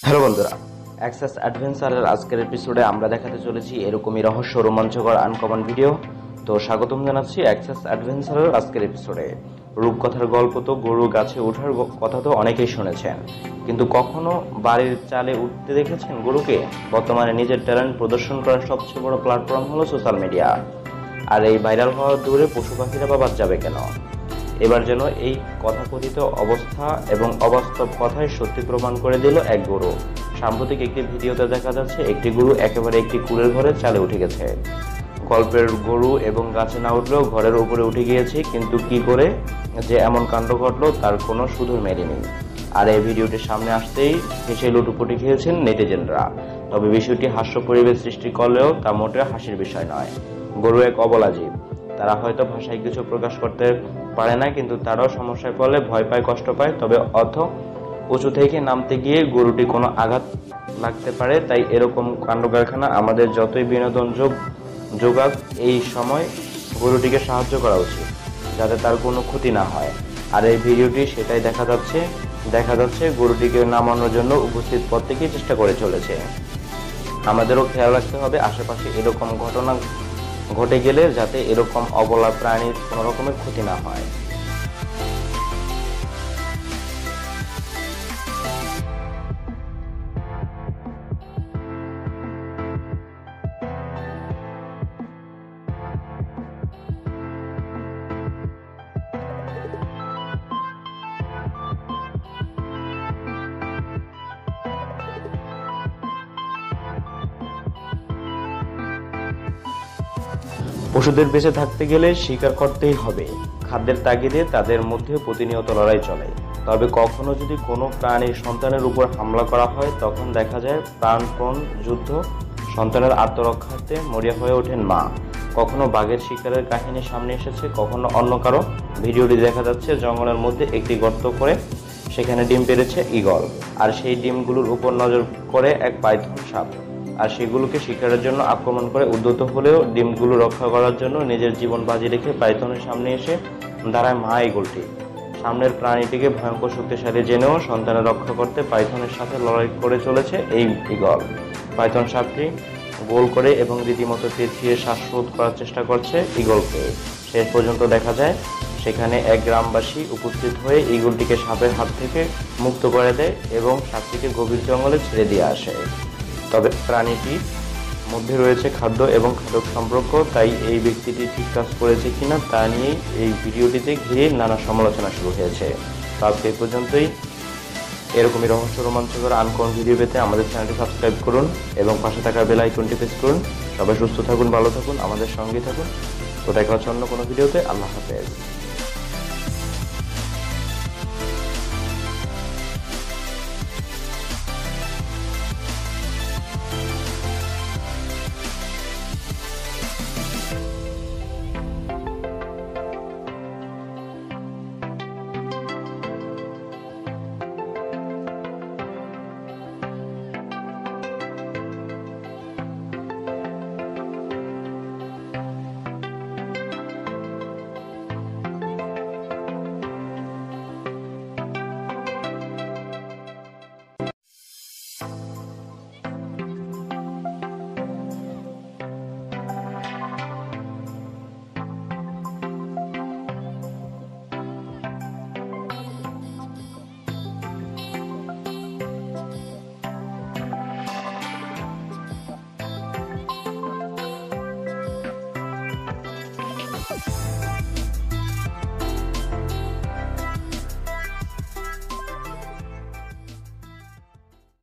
Hello বন্ধুরা, access অ্যাডভেঞ্চারের আজকের এপিসোডে আমরা দেখাতে চলেছি এরকমই রহস্য রোমাঞ্চকর আনকমন ভিডিও। তো স্বাগতম জানাচ্ছি অ্যাক্সেস অ্যাডভেঞ্চারের আজকের এপিসোডে। রূপকথার গল্প তো গরু গাছে ওঠার কথা তো অনেকেই শুনেছেন, কিন্তু কখনো বাড়ির চালে উঠতে দেখেছেন গরুকে? বর্তমানে নিজের ট্যালেন্ট প্রদর্শন করার সবচেয়ে বড় প্ল্যাটফর্ম হলো সোশ্যাল মিডিয়া। আর এই ভাইরাল হওয়ার দূরে পশু পাখিরা বা বাদ যাবে কেন? এবার যেন এই কথাকথিত অবস্থা এবং অবাস্তব কথাই সত্যি প্রমাণ করে দিল এক গরু। সাম্প্রতিক একটি ভিডিওতে দেখা যাচ্ছে একটি গরু একেবারে একটি কুলের ঘরে চালে উঠে গেছে। গল্পের গরু এবং গাছে না উঠলেও ঘরের উপরে উঠে গিয়েছে, কিন্তু কি করে যে এমন কাণ্ড ঘটলো তার কোনো সুদূর মেলে নেই। আর এই ভিডিওটি সামনে আসতেই হেসে লুটুপুটি খেয়েছেন নেটিজেনরা। তবে বিষয়টি হাস্য পরিবেশ সৃষ্টি করলেও তা মোটেও হাসির বিষয় নয়। গরু এক অবলা জীব, তারা হয়তো ভাষায় কিছু প্রকাশ করতে পারে না, কিন্তু তারাও সমস্যায় পড়লে ভয় পায়, কষ্ট পায়। তবে উঁচু থেকে নামতে গিয়ে গরুটি কোনো আঘাত লাগতে পারে। তাই এরকম কাণ্ডকারখানা আমাদের যতই বিনোদন যোগাক, এই সময় গরুটিকে সাহায্য করা উচিত যাতে তার কোনো ক্ষতি না হয়। আর এই ভিডিওটি সেটাই দেখা যাচ্ছে গরুটিকে নামানোর জন্য উপস্থিত প্রত্যেকেই চেষ্টা করে চলেছে। আমাদেরও খেয়াল রাখতে হবে আশেপাশে এরকম ঘটনা ঘটে গেলে যাতে এরকম অবলা প্রাণীর কোনো রকমের ক্ষতি না হয়। পশুদের বেঁচে থাকতে গেলে শিকার করতেই হবে। খাদ্যের তাগিদে তাদের মধ্যে প্রতিনিয়ত লড়াই চলে। তবে কখনো যদি কোনো প্রাণীর সন্তানের উপর হামলা করা হয়, তখন দেখা যায় প্রাণপণ যুদ্ধ। সন্তানের আত্মরক্ষার্থে মরিয়া হয়ে ওঠেন মা। কখনো বাঘের শিকারের কাহিনী সামনে এসেছে, কখনো অন্য কারো। ভিডিওটি দেখা যাচ্ছে জঙ্গলের মধ্যে একটি গর্ত করে সেখানে ডিম পেড়েছে ঈগল, আর সেই ডিমগুলোর উপর নজর করে এক পাইথন সাপ, আর সেগুলোকে শিকারের জন্য আক্রমণ করে উদ্যত হলেও ডিমগুলো রক্ষা করার জন্য নিজের জীবন বাজি রেখে পাইথনের সামনে এসে দাঁড়ায় মা ঈগলটি। সামনের প্রাণীটিকে ভয়ঙ্কর শক্তিশালী জেনেও সন্তানের রক্ষা করতে পাইথনের সাথে লড়াই করে চলেছে এই ঈগল। পাইথন সাপটি গোল করে এবং রীতিমতো পেঁচিয়ে শ্বাসরোধ করার চেষ্টা করছে ঈগলকে। শেষ পর্যন্ত দেখা যায় সেখানে এক গ্রামবাসী উপস্থিত হয়ে ঈগলটিকে সাপের হাত থেকে মুক্ত করে দেয় এবং সাপটিকে গভীর জঙ্গলে ছেড়ে দিয়ে আসে। তবে প্রাণীটির মধ্যে রয়েছে খাদ্য এবং খাদক সম্পর্ক, তাই এই ব্যক্তিটি ঠিক কাজ করেছে কিনা তা নিয়েই এই ভিডিওটিতে ঘিরে নানা সমালোচনা শুরু হয়েছে। তো আজকে এই পর্যন্তই। এরকমই রহস্য রোমাঞ্চকর আনকমন ভিডিও পেতে আমাদের চ্যানেলটি সাবস্ক্রাইব করুন এবং পাশে থাকা বেল আইকনটি প্রেস করুন। সবাই সুস্থ থাকুন, ভালো থাকুন, আমাদের সঙ্গে থাকুন। তো দেখা হচ্ছে অন্য কোনো ভিডিওতে। আল্লাহ হাফেজ।